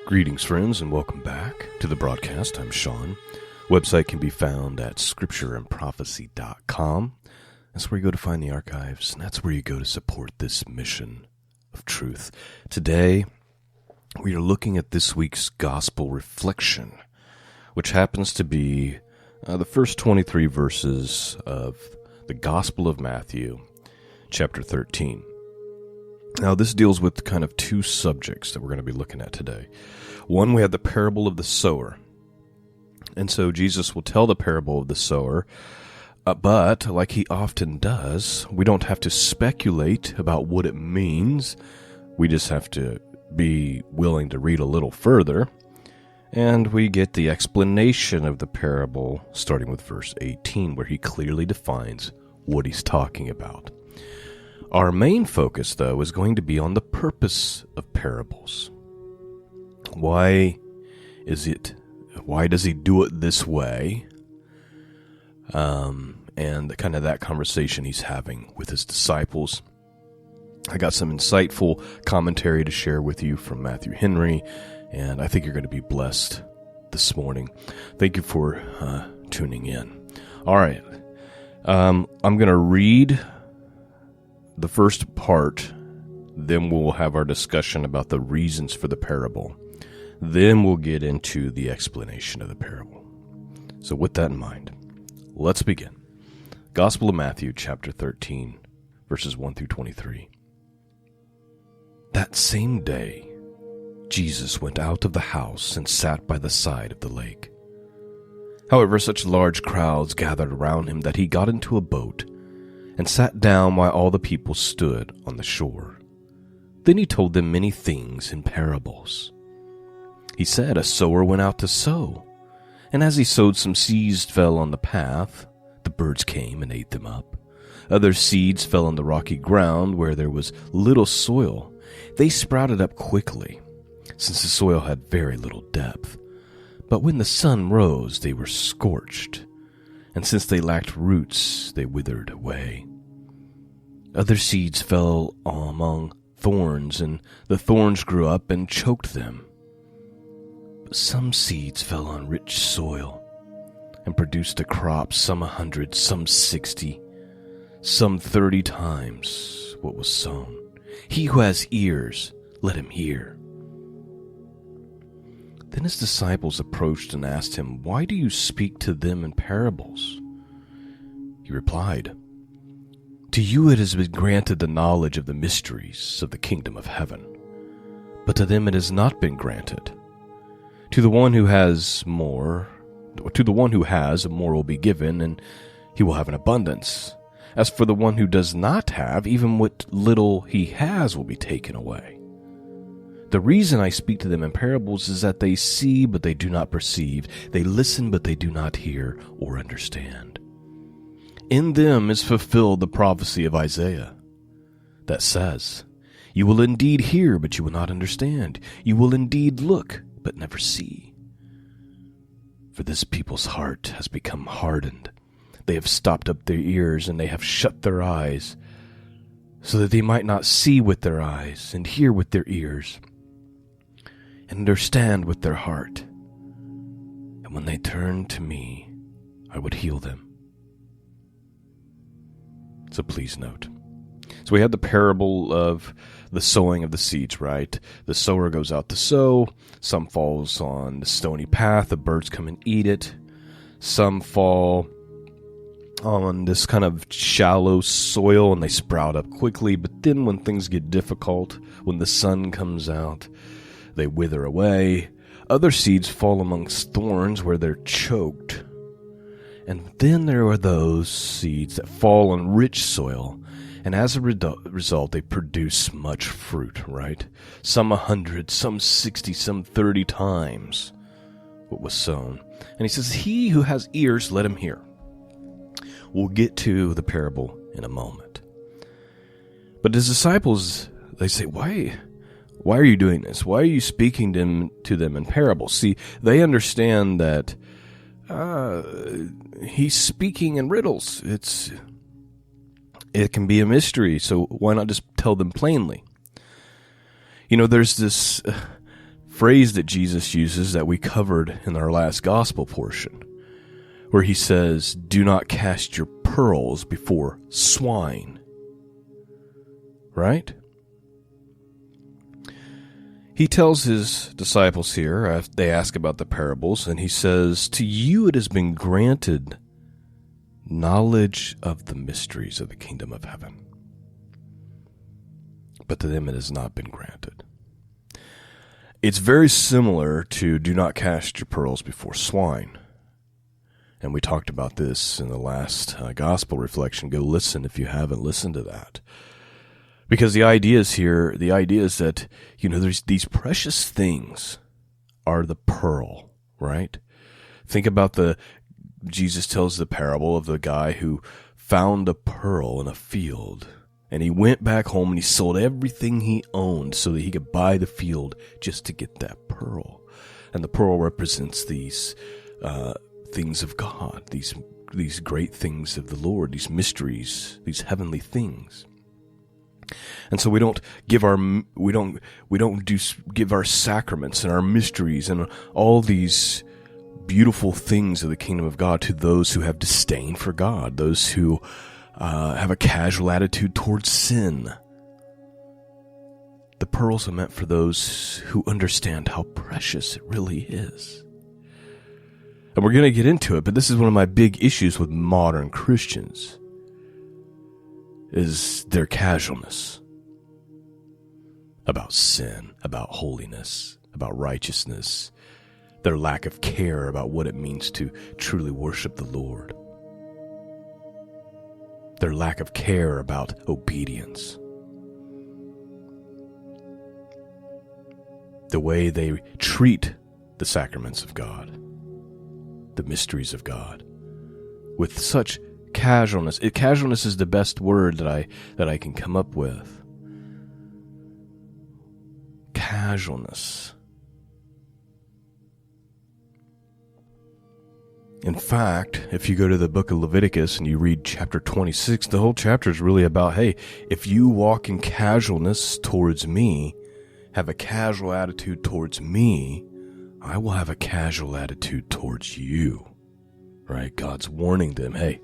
Greetings, friends, and welcome back to the broadcast. I'm Shawn. Website can be found at scriptureandprophecy.com. That's where you go to find the archives, and that's where you go to support this mission of truth. Today, we are looking at this week's gospel reflection, which happens to be the first 23 verses of the Gospel of Matthew, chapter 13. Now, this deals with kind of two subjects that we're going to be looking at today. One, we have the parable of the sower. And so Jesus will tell the parable of the sower, but like he often does, we don't have to speculate about what it means. We just have to be willing to read a little further, and we get the explanation of the parable starting with verse 18, where he clearly defines what he's talking about. Our main focus, though, is going to be on the purpose of parables. Why does he do it this way? And kind of that conversation he's having with his disciples. I got some insightful commentary to share with you from Matthew Henry, and I think you're going to be blessed this morning. Thank you for tuning in. All right. I'm going to read the first part, then we'll have our discussion about the reasons for the parable. Then we'll get into the explanation of the parable. So with that in mind, let's begin. Gospel of Matthew, chapter 13, verses 1 through 23. That same day, Jesus went out of the house and sat by the side of the lake. However, such large crowds gathered around him that he got into a boat and sat down while all the people stood on the shore. Then he told them many things in parables. He said, a sower went out to sow, and as he sowed, some seeds fell on the path. The birds came and ate them up. Other seeds fell on the rocky ground where there was little soil. They sprouted up quickly, since the soil had very little depth. But when the sun rose, they were scorched, and since they lacked roots, they withered away. Other seeds fell among thorns, and the thorns grew up and choked them. But some seeds fell on rich soil and produced a crop, some 100, some 60, some 30 times what was sown. He who has ears, let him hear. Then his disciples approached and asked him, why do you speak to them in parables? He replied, to you it has been granted the knowledge of the mysteries of the kingdom of heaven, but to them it has not been granted. To the one who has more will be given, and he will have an abundance. As for the one who does not have, even what little he has will be taken away. The reason I speak to them in parables is that they see, but they do not perceive. They listen, but they do not hear or understand. In them is fulfilled the prophecy of Isaiah that says, you will indeed hear, but you will not understand. You will indeed look, but never see. For this people's heart has become hardened. They have stopped up their ears, and they have shut their eyes, so that they might not see with their eyes, and hear with their ears, and understand with their heart. And when they turn to me, I would heal them. So please note. So we had the parable of the sowing of the seeds, right? The sower goes out to sow. Some falls on the stony path. The birds come and eat it. Some fall on this kind of shallow soil and they sprout up quickly. But then when things get difficult, when the sun comes out, they wither away. Other seeds fall amongst thorns where they're choked. And then there are those seeds that fall on rich soil, and as a result, they produce much fruit, right? Some 100, some 60, some 30 times what was sown. And he says, he who has ears, let him hear. We'll get to the parable in a moment. But his disciples, they say, why are you doing this? Why are you speaking to them in parables? See, they understand that he's speaking in riddles. It can be a mystery, so why not just tell them plainly? You know, there's this phrase that Jesus uses that we covered in our last gospel portion, where he says, do not cast your pearls before swine. Right? He tells his disciples here, they ask about the parables, and he says, to you it has been granted knowledge of the mysteries of the kingdom of heaven, but to them it has not been granted. It's very similar to do not cast your pearls before swine. And we talked about this in the last gospel reflection. Go listen if you haven't listened to that. Because the idea is that, there's these precious things are the pearl, right? Think about Jesus tells the parable of the guy who found a pearl in a field, and he went back home and he sold everything he owned so that he could buy the field just to get that pearl. And the pearl represents these things of God, these great things of the Lord, these mysteries, these heavenly things. And so we don't give our sacraments and our mysteries and all these beautiful things of the kingdom of God to those who have disdain for God, those who have a casual attitude towards sin. The pearls are meant for those who understand how precious it really is. And we're going to get into it, but this is one of my big issues with modern Christians, is their casualness about sin, about holiness, about righteousness, their lack of care about what it means to truly worship the Lord, their lack of care about obedience, the way they treat the sacraments of God, the mysteries of God, with such casualness. Casualness is the best word that I can come up with. Casualness. In fact, if you go to the book of Leviticus and you read chapter 26, the whole chapter is really about, hey, if you walk in casualness towards me, have a casual attitude towards me, I will have a casual attitude towards you. Right? God's warning them, hey,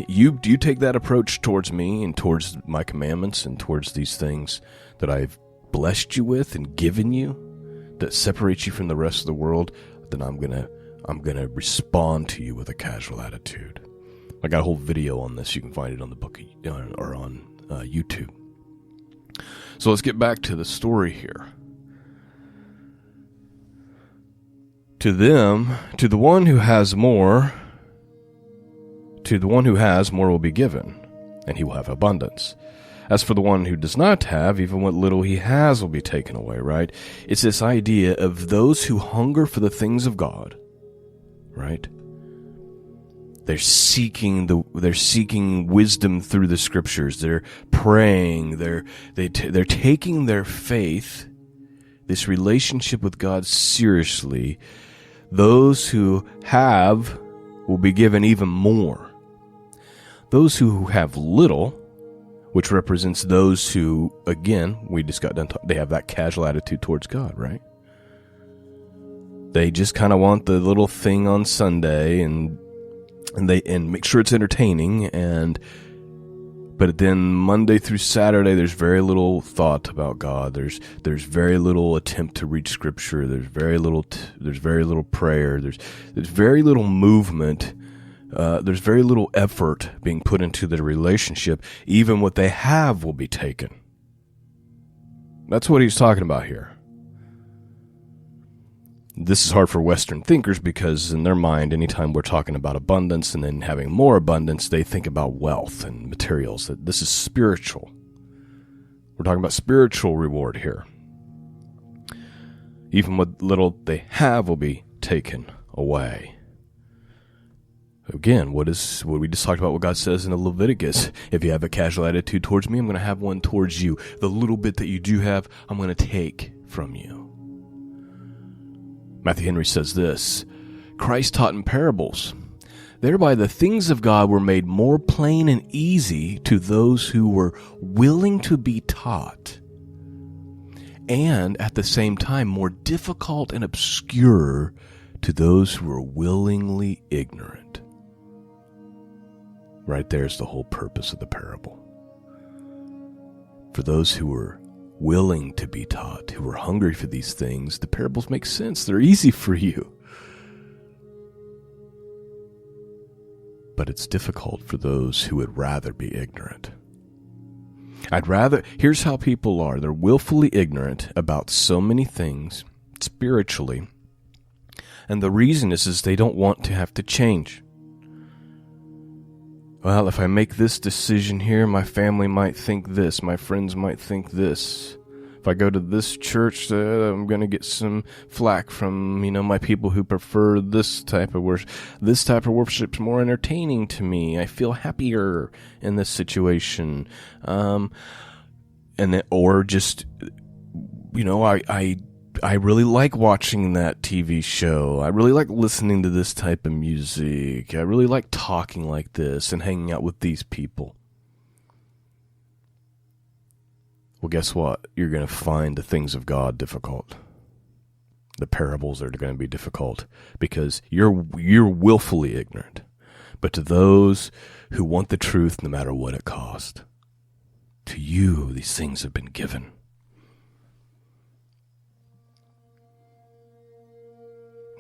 you take that approach towards me and towards my commandments and towards these things that I've blessed you with and given you that separates you from the rest of the world, then I'm gonna respond to you with a casual attitude. I got a whole video on this. You can find it on the book or on YouTube. So let's get back to the story here. To the one who has more will be given, and he will have abundance. As for the one who does not have, even what little he has will be taken away, right? It's this idea of those who hunger for the things of God, right? They're seeking wisdom through the scriptures. They're praying. They're taking their faith, this relationship with God, seriously. Those who have will be given even more. Those who have little, which represents those who, again, we just got done they have that casual attitude towards God, right? They just kind of want the little thing on Sunday and make sure it's entertaining, but then Monday through Saturday there's very little thought about God. There's very little attempt to read scripture. There's very little prayer. There's very little movement. There's very little effort being put into the relationship. Even what they have will be taken. That's what he's talking about here. This is hard for Western thinkers because in their mind, anytime we're talking about abundance and then having more abundance, they think about wealth and materials. That this is spiritual. We're talking about spiritual reward here. Even what little they have will be taken away. Again, what we just talked about, what God says in the Leviticus. If you have a casual attitude towards me, I'm going to have one towards you. The little bit that you do have, I'm going to take from you. Matthew Henry says this: Christ taught in parables. Thereby the things of God were made more plain and easy to those who were willing to be taught. and at the same time more difficult and obscure to those who are willingly ignorant. Right there's the whole purpose of the parable. For those who are willing to be taught, who are hungry for these things, the parables make sense. They're easy for you. But it's difficult for those who would rather be ignorant. Here's how people are. They're willfully ignorant about so many things spiritually. And the reason is they don't want to have to change. Well, if I make this decision here, my family might think this. My friends might think this. If I go to this church, I'm going to get some flack from, my people who prefer this type of worship. This type of worship's more entertaining to me. I feel happier in this situation. I really like watching that TV show. I really like listening to this type of music. I really like talking like this and hanging out with these people. Well, guess what? You're going to find the things of God difficult. The parables are going to be difficult because you're willfully ignorant. But to those who want the truth, no matter what it costs, to you, these things have been given.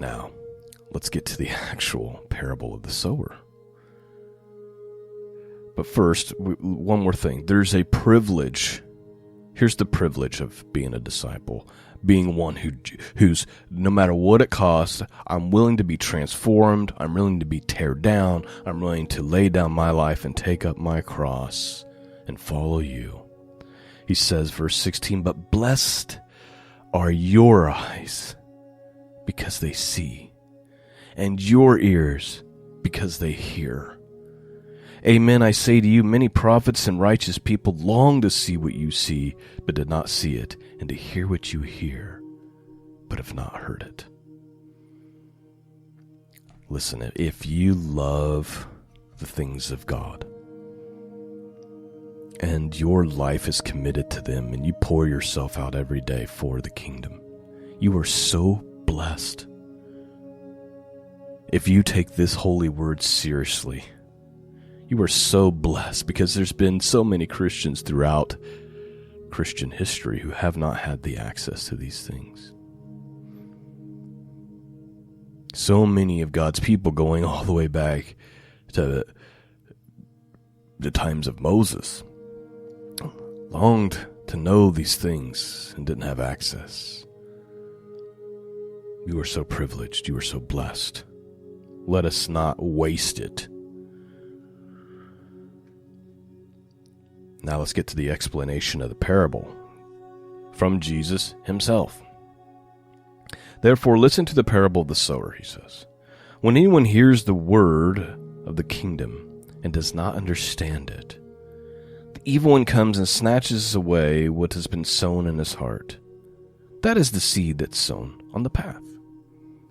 Now, let's get to the actual parable of the sower. But first, one more thing. There's a privilege. Here's the privilege of being a disciple, being one who's, no matter what it costs, I'm willing to be transformed, I'm willing to be teared down, I'm willing to lay down my life and take up my cross and follow you. He says, verse 16, but blessed are your eyes because they see, and your ears because they hear. Amen, I say to you, many prophets and righteous people long to see what you see, but did not see it, and to hear what you hear, but have not heard it. Listen, if you love the things of God, and your life is committed to them, and you pour yourself out every day for the kingdom, you are so blessed. If you take this holy word seriously, you are so blessed, because there's been so many Christians throughout Christian history who have not had the access to these things. So many of God's people, going all the way back to the times of Moses, longed to know these things and didn't have access. You are so privileged. You are so blessed. Let us not waste it. Now let's get to the explanation of the parable from Jesus himself. Therefore, listen to the parable of the sower, he says. When anyone hears the word of the kingdom and does not understand it, the evil one comes and snatches away what has been sown in his heart. That is the seed that's sown on the path.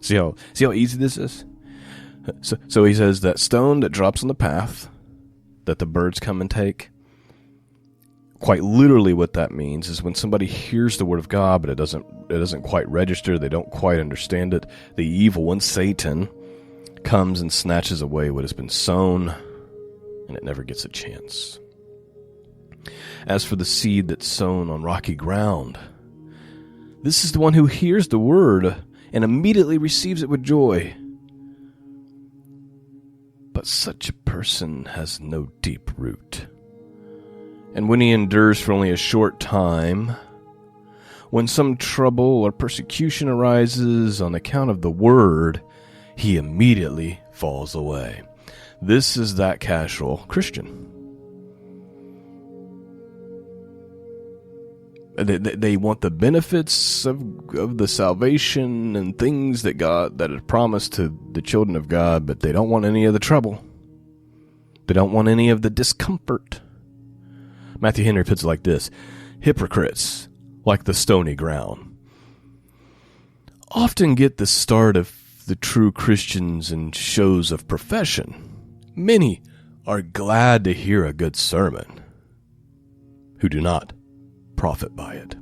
See how easy this is? So he says that stone that drops on the path, that the birds come and take, quite literally what that means is when somebody hears the word of God, but it doesn't quite register, they don't quite understand it, the evil one, Satan, comes and snatches away what has been sown, and it never gets a chance. As for the seed that's sown on rocky ground, this is the one who hears the word and immediately receives it with joy. But such a person has no deep root. And when he endures for only a short time, when some trouble or persecution arises on account of the word, he immediately falls away. This is that casual Christian. They want the benefits of the salvation and things that are promised to the children of God, but they don't want any of the trouble. They don't want any of the discomfort. Matthew Henry puts it like this: hypocrites, like the stony ground, often get the start of the true Christians in shows of profession. Many are glad to hear a good sermon, who do not profit by it.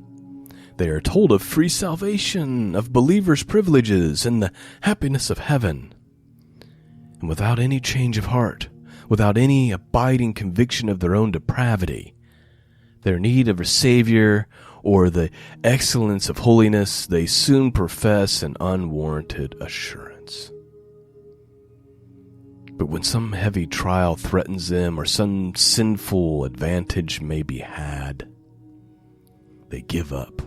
They are told of free salvation, of believers' privileges, and the happiness of heaven. And without any change of heart, without any abiding conviction of their own depravity, their need of a Savior, or the excellence of holiness, they soon profess an unwarranted assurance. But when some heavy trial threatens them, or some sinful advantage may be had, they give up,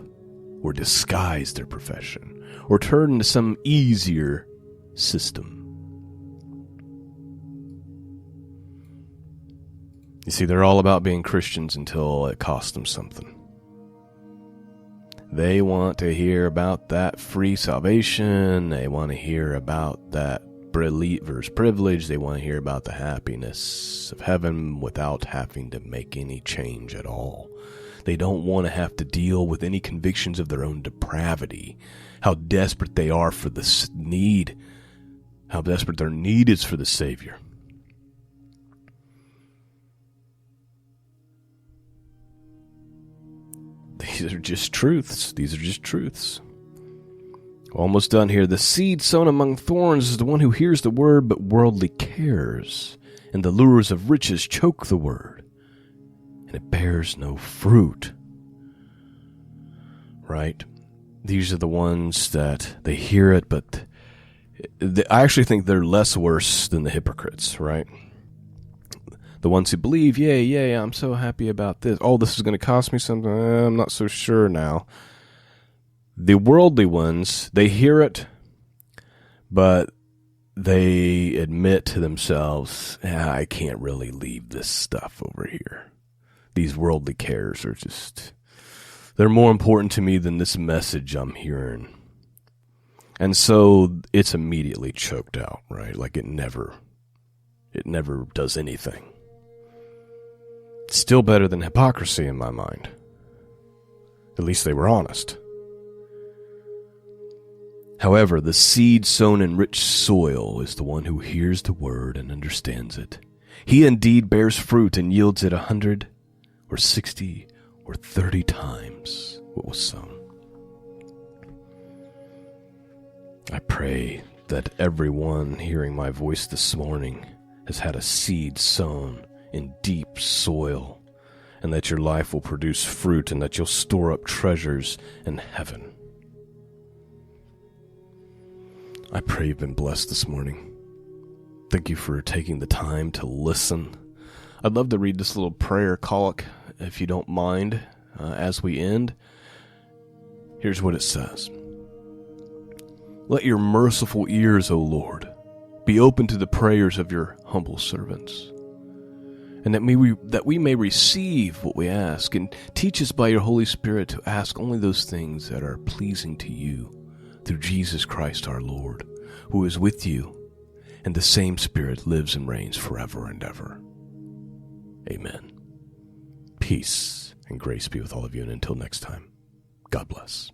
or disguise their profession, or turn to some easier system. You see, they're all about being Christians until it costs them something. They want to hear about that free salvation. They want to hear about that believer's privilege. They want to hear about the happiness of heaven without having to make any change at all. They don't want to have to deal with any convictions of their own depravity, how desperate they are for this need, how desperate their need is for the Savior. These are just truths. These are just truths. Almost done here. The seed sown among thorns is the one who hears the word, but worldly cares, and the lures of riches choke the word, and it bears no fruit. Right? These are the ones that they hear it, but I actually think they're less worse than the hypocrites, right? The ones who believe, yay, I'm so happy about this. Oh, this is going to cost me something. I'm not so sure now. The worldly ones, they hear it, but they admit to themselves, I can't really leave this stuff over here. These worldly cares are they're more important to me than this message I'm hearing. And so it's immediately choked out, right? Like it never does anything. It's still better than hypocrisy in my mind. At least they were honest. However, the seed sown in rich soil is the one who hears the word and understands it. He indeed bears fruit and yields it 100 or 60 or 30 times what was sown. I pray that everyone hearing my voice this morning has had a seed sown in deep soil, and that your life will produce fruit, and that you'll store up treasures in heaven. I pray you've been blessed this morning. Thank you for taking the time to listen. I'd love to read this little prayer collect, if you don't mind, as we end. Here's what it says. Let your merciful ears, O Lord, be open to the prayers of your humble servants, and that we may receive what we ask, and teach us by your Holy Spirit to ask only those things that are pleasing to you, through Jesus Christ our Lord, who is with you, and the same Spirit lives and reigns forever and ever. Amen. Peace and grace be with all of you, and until next time, God bless.